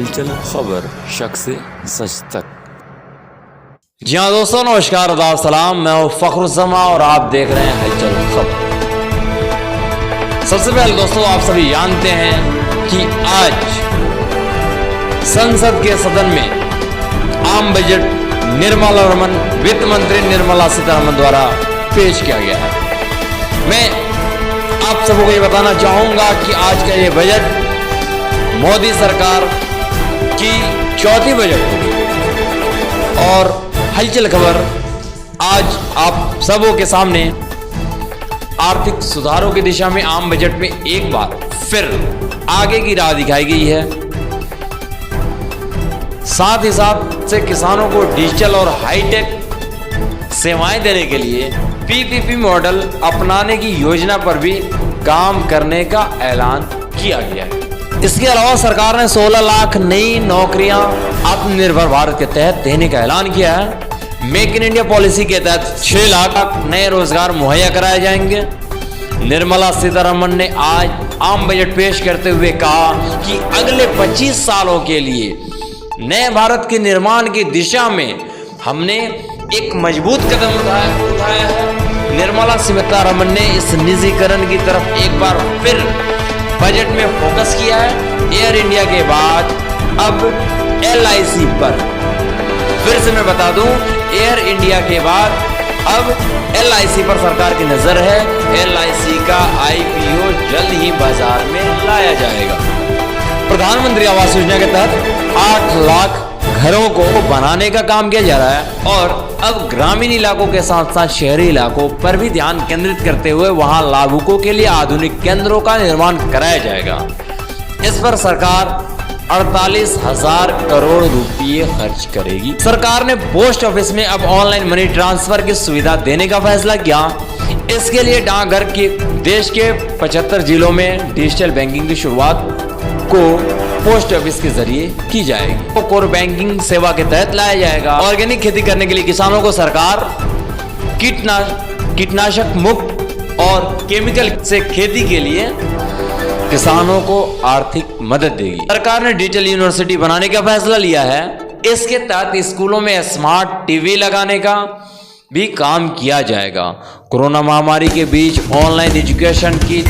हलचल खबर, शक से सच तक। जी हाँ दोस्तों, नमस्कार, आदाब, सलाम। मैं हूँ फखरुज़्ज़मा और आप देख रहे हैं हलचल खबर। सबसे पहले दोस्तों, आप सभी जानते हैं कि आज संसद के सदन में आम बजट वित्त मंत्री निर्मला सीतारमण द्वारा पेश किया गया है। मैं आप सबको ये बताना चाहूंगा कि आज का ये बजट मोदी सरकार की चौथी बजट होगी और हलचल खबर आज आप सबों के सामने आर्थिक सुधारों की दिशा में आम बजट में एक बार फिर आगे की राह दिखाई गई है। साथ ही साथ से किसानों को डिजिटल और हाईटेक सेवाएं देने के लिए पीपीपी मॉडल अपनाने की योजना पर भी काम करने का ऐलान किया गया है। इसके अलावा सरकार ने 16 लाख नई नौकरियां आत्मनिर्भर भारत के तहत देने का ऐलान किया है। मेक इन इंडिया पॉलिसी के तहत 6 लाख नए रोजगार मुहैया कराए जाएंगे। निर्मला सीतारमण ने आज आम बजट पेश करते हुए कहा कि अगले 25 सालों के लिए नए भारत के निर्माण की दिशा में हमने एक मजबूत कदम उठाया है। निर्मला सीतारमण ने इस निजीकरण की तरफ एक बार फिर बजट में फोकस किया है। एयर इंडिया के बाद अब LIC पर, फिर से मैं बता दूं, एयर इंडिया के बाद अब LIC पर सरकार की नजर है। LIC का IPO जल्द ही बाजार में लाया जाएगा। प्रधानमंत्री आवास योजना के तहत 8 लाख घरों को बनाने का काम किया जा रहा है और अब ग्रामीण इलाकों के साथ साथ शहरी इलाकों पर भी ध्यान केंद्रित करते हुए वहां लाभुकों के लिए आधुनिक केंद्रों का निर्माण कराया जाएगा। इस पर सरकार 48,000 करोड़ रुपए खर्च करेगी। सरकार ने पोस्ट ऑफिस में अब ऑनलाइन मनी ट्रांसफर की सुविधा देने का फैसला किया। इसके लिए डाकघर के देश के 75 जिलों में डिजिटल बैंकिंग की शुरुआत को पोस्ट ऑफिस के जरिए की जाएगी। तो कोर बैंकिंग सेवा के तहत लाया जाएगा। ऑर्गेनिक खेती करने के लिए किसानों को सरकार कीटनाशक मुक्त और केमिकल से खेती के लिए किसानों को आर्थिक मदद देगी। सरकार ने डिजिटल यूनिवर्सिटी बनाने का फैसला लिया है। इसके तहत स्कूलों में स्मार्ट टीवी लगाने का भी काम किया जाएगा। कोरोना महामारी के बीच ऑनलाइन एजुकेशन की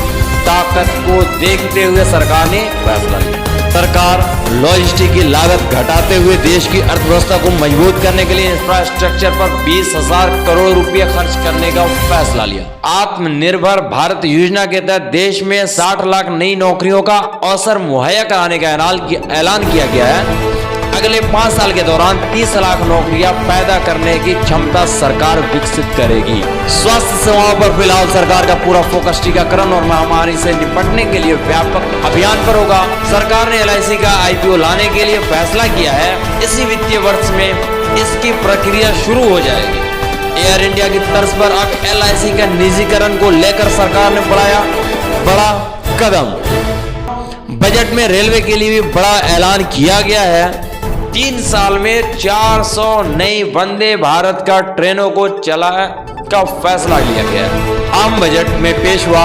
ताकत को देखते हुए सरकार ने फैसला लिया। सरकार लॉजिस्टिक की लागत घटाते हुए देश की अर्थव्यवस्था को मजबूत करने के लिए इंफ्रास्ट्रक्चर पर 20,000 करोड़ रुपए खर्च करने का फैसला लिया। आत्मनिर्भर भारत योजना के तहत देश में 60 लाख नई नौकरियों का अवसर मुहैया कराने का ऐलान किया गया है। अगले 5 साल के दौरान 30 लाख नौकरियां पैदा करने की क्षमता सरकार विकसित करेगी। स्वास्थ्य सेवाओं पर फिलहाल सरकार का पूरा फोकस टीकाकरण और महामारी से निपटने के लिए व्यापक अभियान पर होगा। सरकार ने LIC का IPO लाने के लिए फैसला किया है। इसी वित्तीय वर्ष में इसकी प्रक्रिया शुरू हो जाएगी। एयर इंडिया की तर्ज पर अब LIC का निजीकरण को लेकर सरकार ने बढ़ाया बड़ा कदम। बजट में रेलवे के लिए भी बड़ा ऐलान किया गया है। 3 साल में 400 नई वंदे भारत का ट्रेनों को चलाने का फैसला लिया गया है। आम बजट में पेश हुआ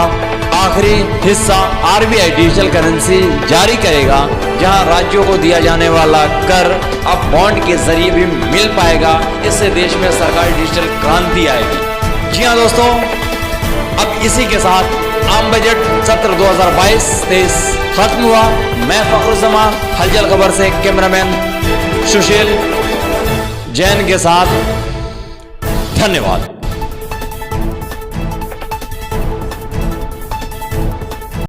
आखिरी हिस्सा RBI डिजिटल करेंसी जारी करेगा, जहां राज्यों को दिया जाने वाला कर अब बॉन्ड के जरिए भी मिल पाएगा। इससे देश में सरकारी डिजिटल क्रांति आएगी। जी हाँ दोस्तों, अब इसी के साथ आम बजट सत्र 2022-23 खत्म हुआ। मैं फखरुज़्ज़मा हलचल खबर से कैमरामैन सुशील जैन के साथ, धन्यवाद।